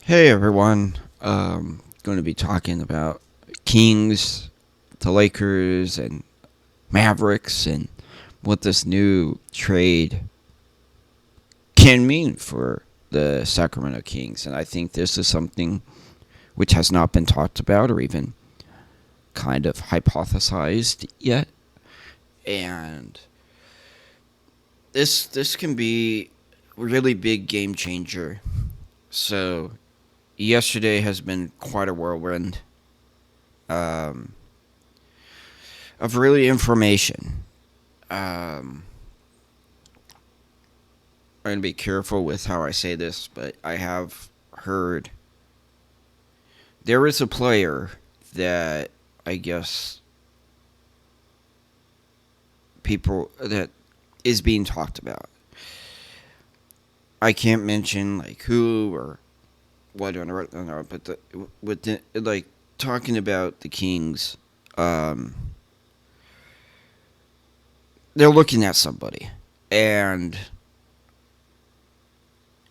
Hey everyone, going to be talking about Kings, the Lakers, and Mavericks, and what this new trade can mean for the Sacramento Kings. And I think this is something which has not been talked about or even kind of hypothesized yet. And this can be a really big game changer. So yesterday has been quite a whirlwind. Um, of really information. I'm going to be careful with how I say this, but I have heard there is a player that I guess people that is being talked about. I can't mention like who or what or but like talking about the Kings, um, they're looking at somebody, and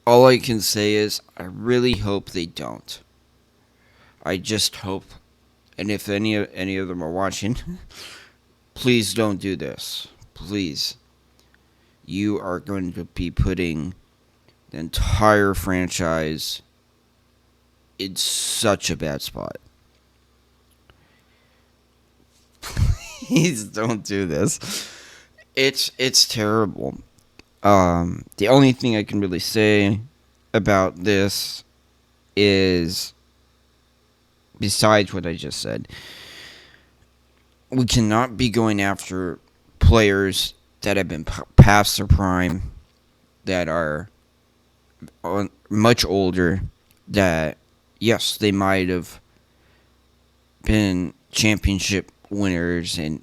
all I can say is I really hope they don't. I just hope, and if any of them are watching, please don't do this. Please, you are going to be putting the entire franchise in such a bad spot. Please don't do this. It's terrible. The only thing I can really say about this is, besides what I just said, we cannot be going after players that have been past their prime, that are much older, that, yes, they might have been championship winners and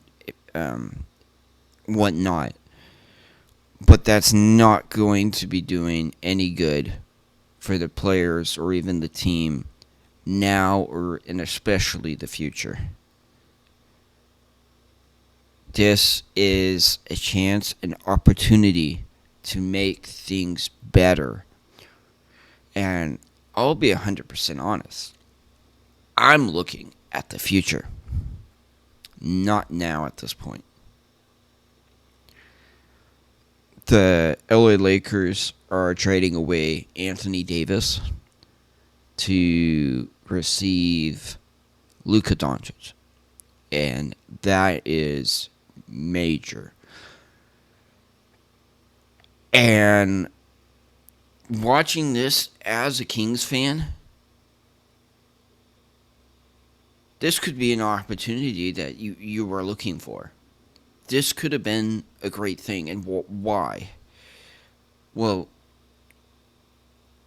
whatnot, but that's not going to be doing any good for the players or even the team now or and especially the future. This is a chance, an opportunity to make things better. And I'll be 100% honest. I'm looking at the future, not now at this point. The LA Lakers are trading away Anthony Davis to receive Luka Doncic, and that is major. And watching this as a Kings fan, this could be an opportunity that you were looking for. This could have been a great thing. And why? Well,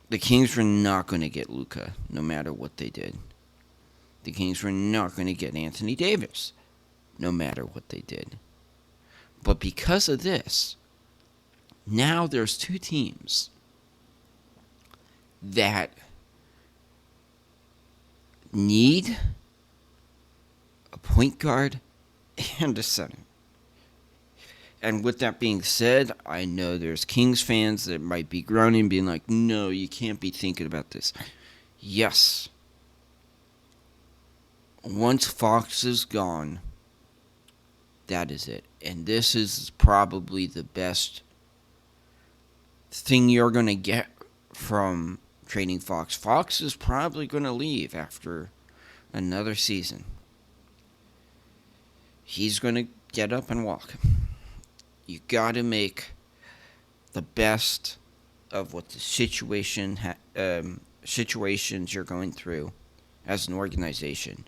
the Kings were not going to get Luka no matter what they did. The Kings were not going to get Anthony Davis no matter what they did. But because of this, now there's two teams that need a point guard and a center. And with that being said, I know there's Kings fans that might be groaning, being like, no, you can't be thinking about this. Yes. Once Fox is gone, that is it. And this is probably the best thing you're going to get from trading Fox. Fox is probably going to leave after another season. He's going to get up and walk. You got to make the best of what the situations you're going through as an organization.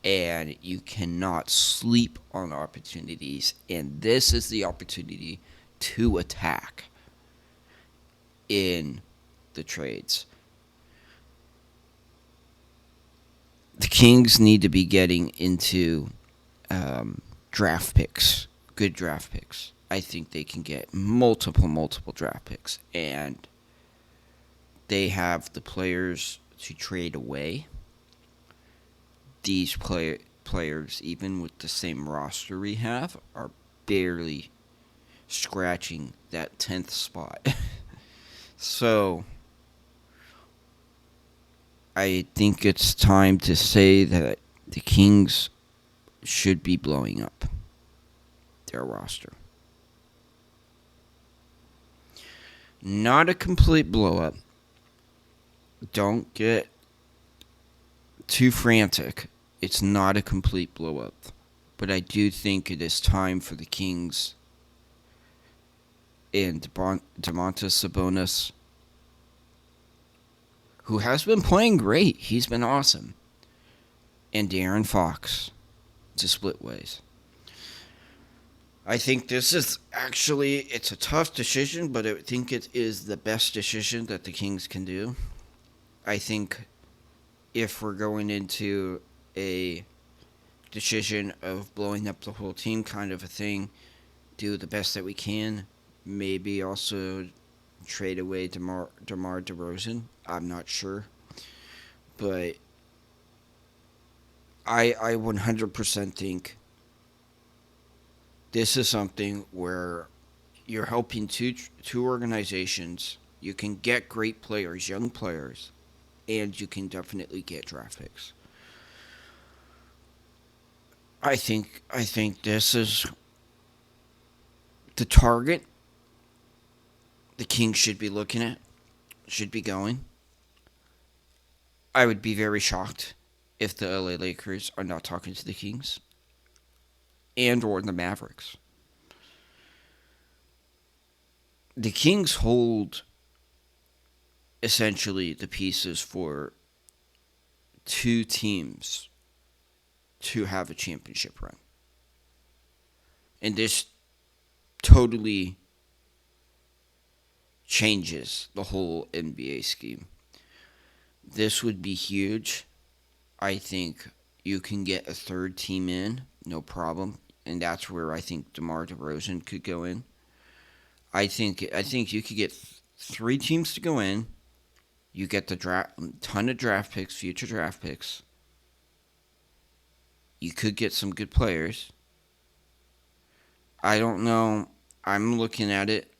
And you cannot sleep on opportunities. And this is the opportunity to attack in the trades. The Kings need to be getting into draft picks, good draft picks. I think they can get multiple draft picks, and they have the players to trade away. These players, even with the same roster we have, are barely scratching that 10th spot. So, I think it's time to say that the Kings should be blowing up their roster. Not a complete blow up. Don't get too frantic. It's not a complete blow up. But I do think it is time for the Kings and Domantas Sabonis, who has been playing great. He's been awesome. And De'Aaron Fox to split ways. I think this is actually, it's a tough decision, but I think it is the best decision that the Kings can do. I think if we're going into a decision of blowing up the whole team kind of a thing, do the best that we can, maybe also trade away DeMar DeRozan. I'm not sure. But I 100% think this is something where you're helping two organizations. You can get great players, young players, and you can definitely get draft picks. I think this is the target the Kings should be looking at, should be going. I would be very shocked if the LA Lakers are not talking to the Kings and or the Mavericks. The Kings hold essentially the pieces for two teams to have a championship run. And this totally changes the whole NBA scheme. This would be huge. I think you can get a third team in, no problem. And that's where I think DeMar DeRozan could go in. I think you could get three teams to go in. You get the ton of draft picks, future draft picks. You could get some good players. I don't know. I'm looking at it.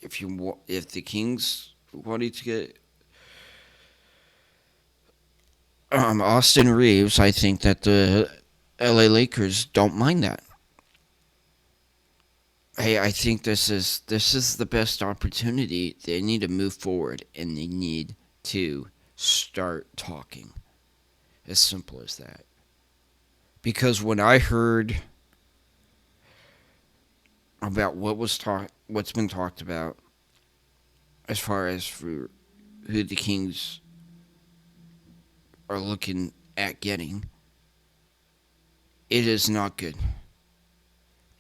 If the Kings wanted to get Austin Reeves, I think that the LA Lakers don't mind that. Hey, I think this is the best opportunity. They need to move forward and they need to start talking. As simple as that. Because when I heard about what's been talked about as far as for who the Kings are looking at getting, it is not good.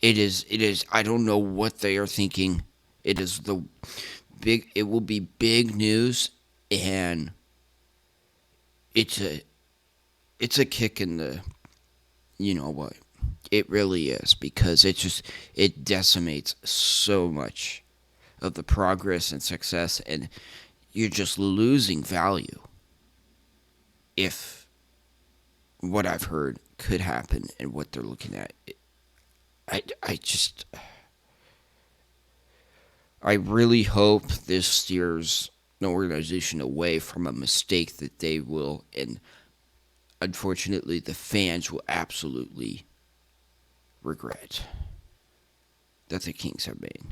It is I don't know what they are thinking. It will be big news, and it's a kick in the, you know what? It really is, because it decimates so much of the progress and success, and you're just losing value if what I've heard could happen and what they're looking at. I really hope this steers the organization away from a mistake that they will, and unfortunately the fans will absolutely regret that the Kings have made.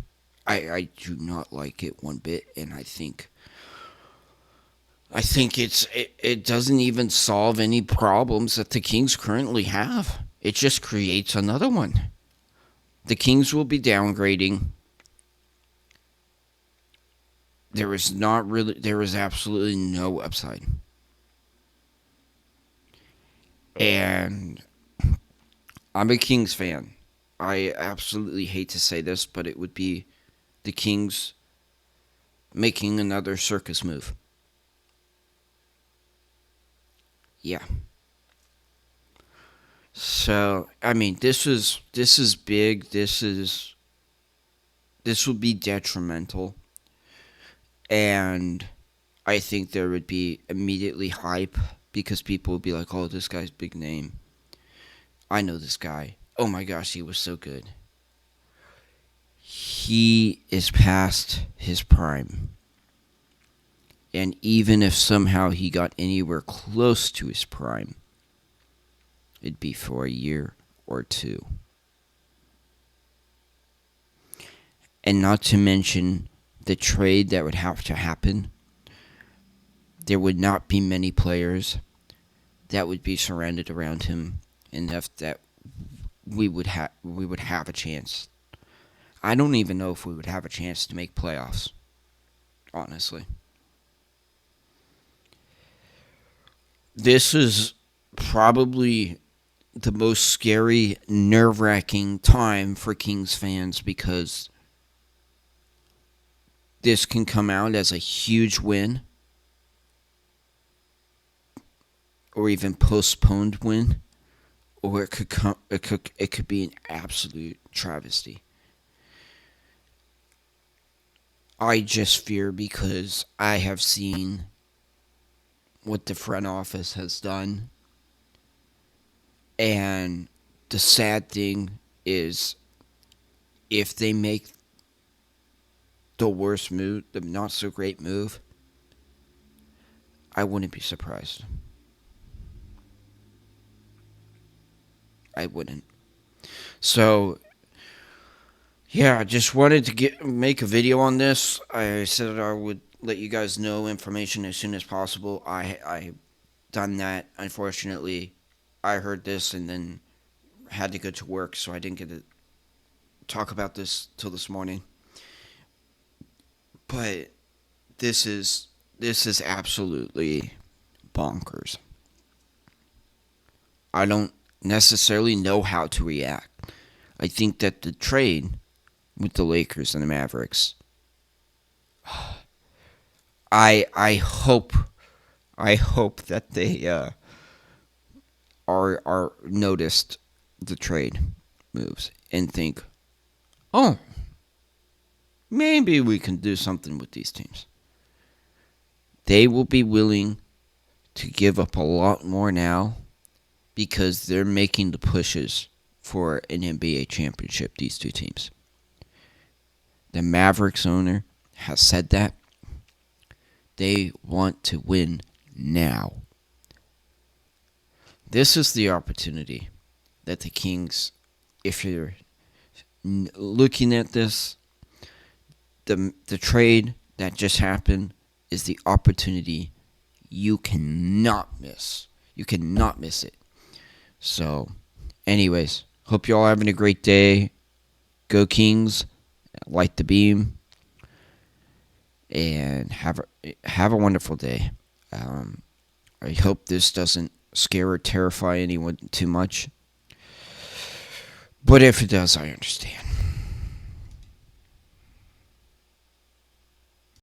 I do not like it one bit, and I think it doesn't even solve any problems that the Kings currently have. It just creates another one. The Kings will be downgrading. There is absolutely no upside. And I'm a Kings fan. I absolutely hate to say this, but it would be the Kings making another circus move. Yeah. So, I mean, this is big. This will be detrimental. And I think there would be immediately hype, because people would be like, "Oh, this guy's big name. I know this guy. Oh my gosh, he was so good." He is past his prime. And even if somehow he got anywhere close to his prime, it'd be for a year or two. And not to mention the trade that would have to happen. There would not be many players that would be surrounded around him enough that we would have a chance. I don't even know if we would have a chance to make playoffs, honestly. This is probably the most scary, nerve-wracking time for Kings fans because this can come out as a huge win or even postponed win, or it could be an absolute travesty. I just fear because I have seen what the front office has done, and the sad thing is if they make the worst move, the not so great move, I wouldn't be surprised. I wouldn't. So, yeah, I just wanted to make a video on this. I said I would let you guys know information as soon as possible. I done that. Unfortunately, I heard this and then had to go to work, so I didn't get to talk about this till this morning. But this is absolutely bonkers. I don't necessarily know how to react. I think that the trade with the Lakers and the Mavericks, I hope that they are noticed the trade moves and think, oh, maybe we can do something with these teams. They will be willing to give up a lot more now because they're making the pushes for an NBA championship, these two teams. The Mavericks owner has said that. They want to win now. This is the opportunity that the Kings, if you're looking at this, the trade that just happened is the opportunity you cannot miss. You cannot miss it. So, anyways, hope you all having a great day. Go Kings, light the beam, and have a wonderful day. I hope this doesn't scare or terrify anyone too much. But if it does, I understand.